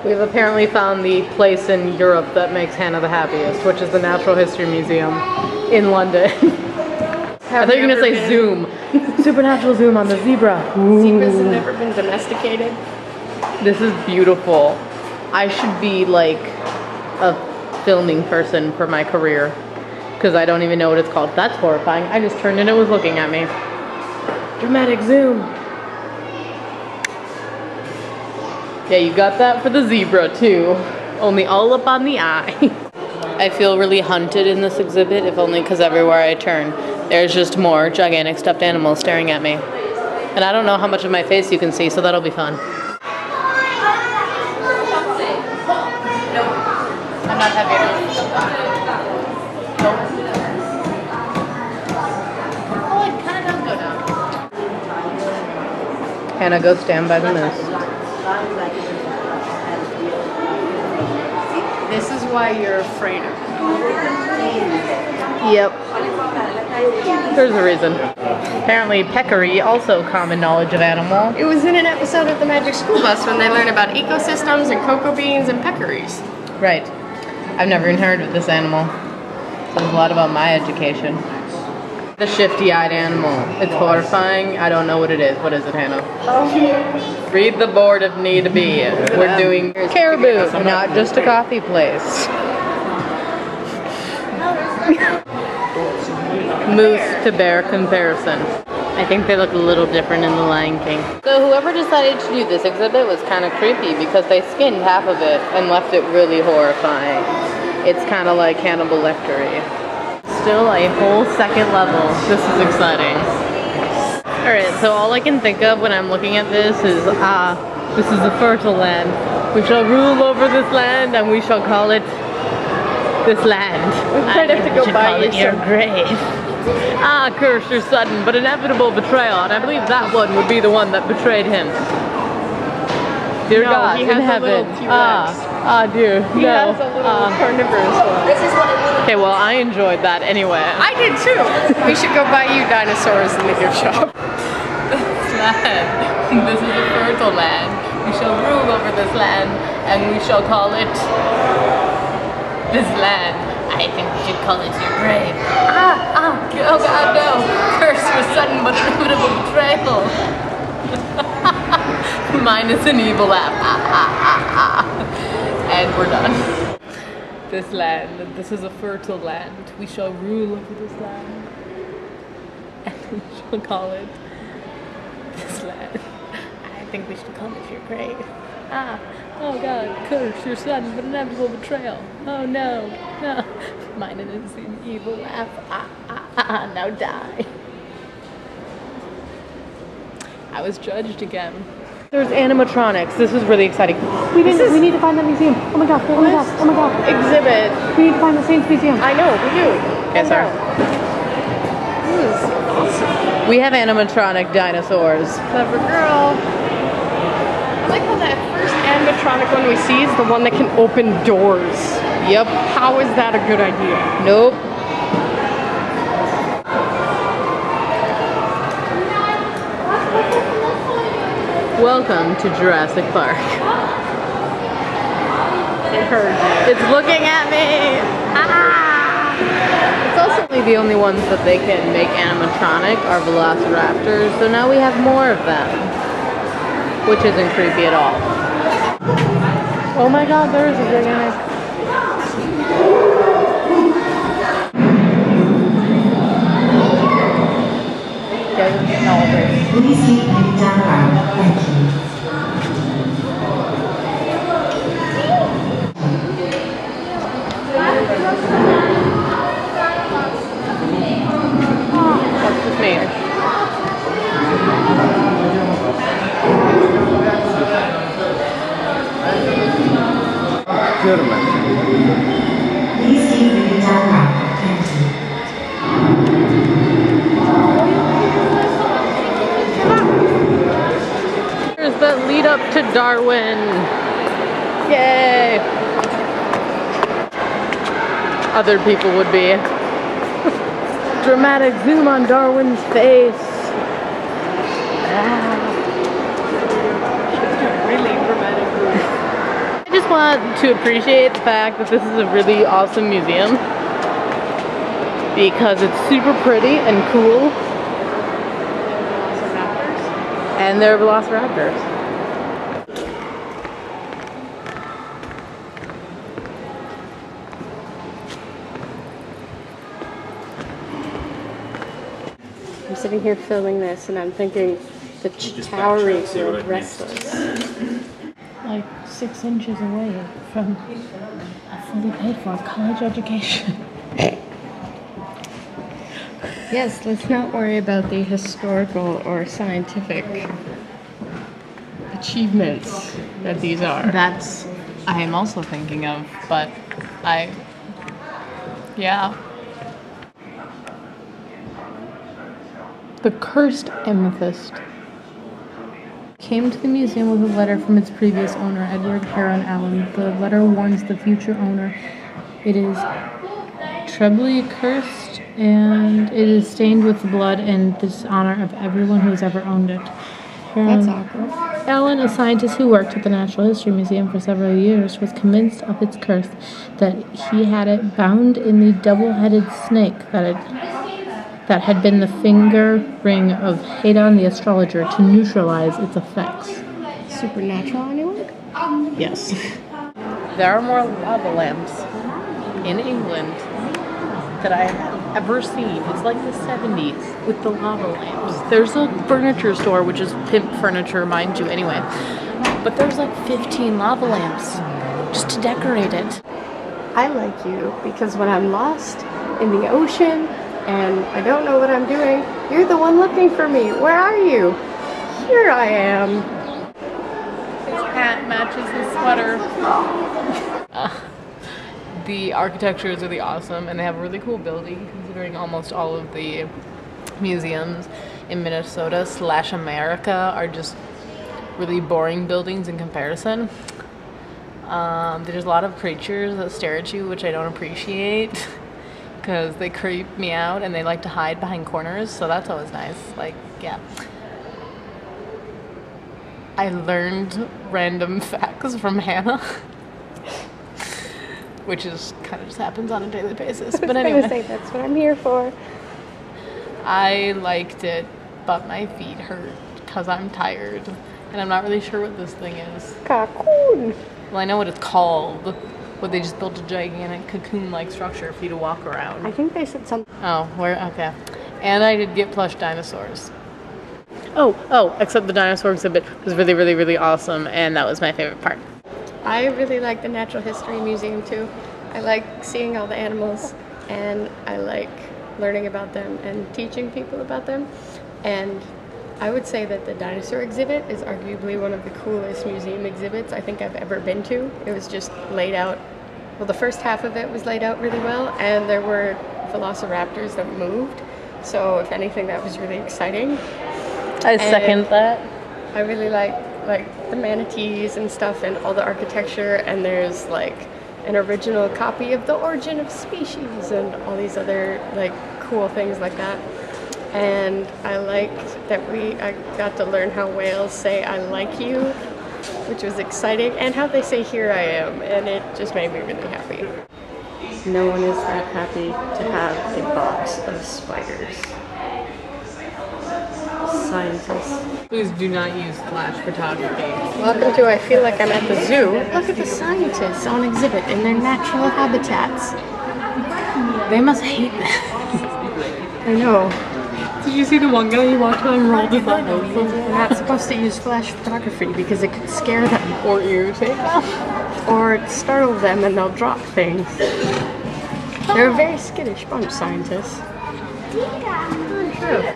We've apparently found the place in Europe that makes Hannah the happiest, which is the Natural History Museum in London. I thought you were going to say Zoom. Supernatural Zoom on the zebra. Zebras have never been domesticated. This is beautiful. I should be like a filming person for my career because I don't even know what it's called. That's horrifying. I just turned and it was looking at me. Dramatic zoom. Yeah, you got that for the zebra too. Only all up on the eye. I feel really hunted in this exhibit, if only because everywhere I turn, there's just more gigantic stuffed animals staring at me. And I don't know how much of my face you can see, so that'll be fun. I'm not heavy enough. Oh, it kind of does go down. Hannah, go stand by the moose. This is why you're afraid of it. Yep. There's a reason. Apparently peccary, also common knowledge of animal. It was in an episode of the Magic School Bus when they learned about ecosystems and cocoa beans and peccaries. Right. I've never even heard of this animal. Says a lot about my education. The shifty-eyed animal. It's horrifying. I don't know what it is. What is it, Hannah? Read the board if need be. We're doing caribou, not just a coffee place. Moose to bear comparison. I think they look a little different in The Lion King. So whoever decided to do this exhibit was kind of creepy because they skinned half of it and left it really horrifying. It's kind of like Hannibal Lecter-y. Still a whole second level. This is exciting. Alright, so all I can think of when I'm looking at this is, this is a fertile land. We shall rule over this land and we shall call it this land. We might have to go buy you your grave. Curse your sudden but inevitable betrayal, and I believe that one would be the one that betrayed him. Dear God, he in has heaven. a little T-Rex. Dear. He has a little carnivorous one. Okay, well, I enjoyed that anyway. I did too. We should go buy you dinosaurs in the gift shop. This land. This is a fertile land. We shall rule over this land, and we shall call it this land. I think we should call it your grave. Oh God, no. Curse your sudden but inevitable betrayal. Mine is an evil laugh. And we're done. This land, this is a fertile land. We shall rule over this land. And we shall call it this land. I think we should call it your grave. Oh God, curse your sudden but inevitable betrayal. Oh no, no. Mine is an evil laugh. Now die. I was judged again. There's animatronics. This is really exciting. We need to find that museum. Oh my God, oh my God, oh my God. Exhibit. We need to find the Saints Museum. I know, we do. Yes, sir. This is awesome. We have animatronic dinosaurs. Clever girl. I like how that first animatronic one we see is the one that can open doors. Yep. How is that a good idea? Nope. Welcome to Jurassic Park. It heard you. It's looking at me. It's also the only ones that they can make animatronic are velociraptors, so now we have more of them, which isn't creepy at all. Oh my God, there is a gigantic. Please keep heading down the road. Thank you. What's this mean? Please keep heading down the road. Thank you. There's that lead up to Darwin. Yay! Other people would be. Dramatic zoom on Darwin's face. Really dramatic. want to appreciate the fact that this is a really awesome museum because it's super pretty and cool. And they're velociraptors. I'm sitting here filming this and I'm thinking the Chowry were restless. Like 6 inches away from a fully paid for college education. Yes, let's not worry about the historical or scientific achievements that these are. That's I am also thinking of, but yeah. The cursed amethyst came to the museum with a letter from its previous owner, Edward Heron Allen. The letter warns the future owner it is trebly cursed and it is stained with the blood and dishonor of everyone who has ever owned it. That's awkward. Allen, a scientist who worked at the Natural History Museum for several years, was convinced of its curse that he had it bound in the double-headed snake that had been the finger ring of Hadon the astrologer to neutralize its effects. Supernatural, anyone? Yes. There are more lava lamps in England that I have ever seen. It's like the 70s with the lava lamps. There's a furniture store, which is pimp furniture, mind you, anyway. But there's like 15 lava lamps just to decorate it. I like you because when I'm lost in the ocean and I don't know what I'm doing, you're the one looking for me. Where are you? Here I am. His hat matches his sweater. The architecture is really awesome, and they have a really cool building considering almost all of the museums in Minnesota / America are just really boring buildings in comparison. There's a lot of creatures that stare at you, which I don't appreciate because they creep me out and they like to hide behind corners, so that's always nice. Like, yeah. I learned random facts from Hannah. Which is kind of just happens on a daily basis. But anyway. I was gonna say, that's what I'm here for. I liked it, but my feet hurt because I'm tired. And I'm not really sure what this thing is. Cocoon. Well, I know what it's called. But they just built a gigantic cocoon-like structure for you to walk around. I think they said something. Oh, okay. And I did get plush dinosaurs. Oh, except the dinosaur exhibit was really, really, really awesome. And that was my favorite part. I really like the Natural History Museum too. I like seeing all the animals and I like learning about them and teaching people about them. And I would say that the dinosaur exhibit is arguably one of the coolest museum exhibits I think I've ever been to. It was just laid out, well, the first half of it was laid out really well, and there were velociraptors that moved. So if anything, that was really exciting. I second that. I really like the manatees and stuff and all the architecture, and there's like an original copy of The Origin of Species and all these other like cool things like that. And I liked that I got to learn how whales say "I like you," which was exciting, and how they say "here I am," and it just made me really happy. No one is that happy to have a box of spiders. Scientists. Please do not use flash photography. Welcome to I Feel Like I'm at the Zoo. Look at the scientists on exhibit in their natural habitats. They must hate that. I know. Did you see the one guy who walked on and rolled his eyes? We're not supposed to use flash photography because it could scare them. Or irritate them. Or startle them and they'll drop things. They're a very skittish bunch, scientists.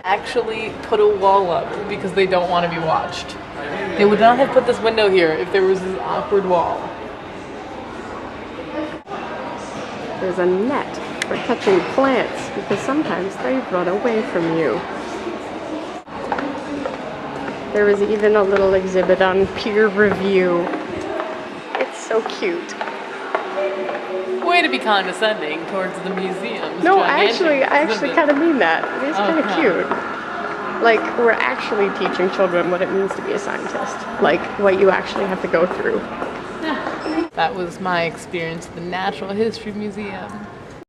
Actually put a wall up because they don't want to be watched. They would not have put this window here if there was this awkward wall. There's a net for catching plants because sometimes they run away from you. There was even a little exhibit on peer review. It's so cute. Way to be condescending towards the museum. No, I actually kind of mean that. It is kind of cute. Like, we're actually teaching children what it means to be a scientist. Like, what you actually have to go through. Yeah. That was my experience at the Natural History Museum.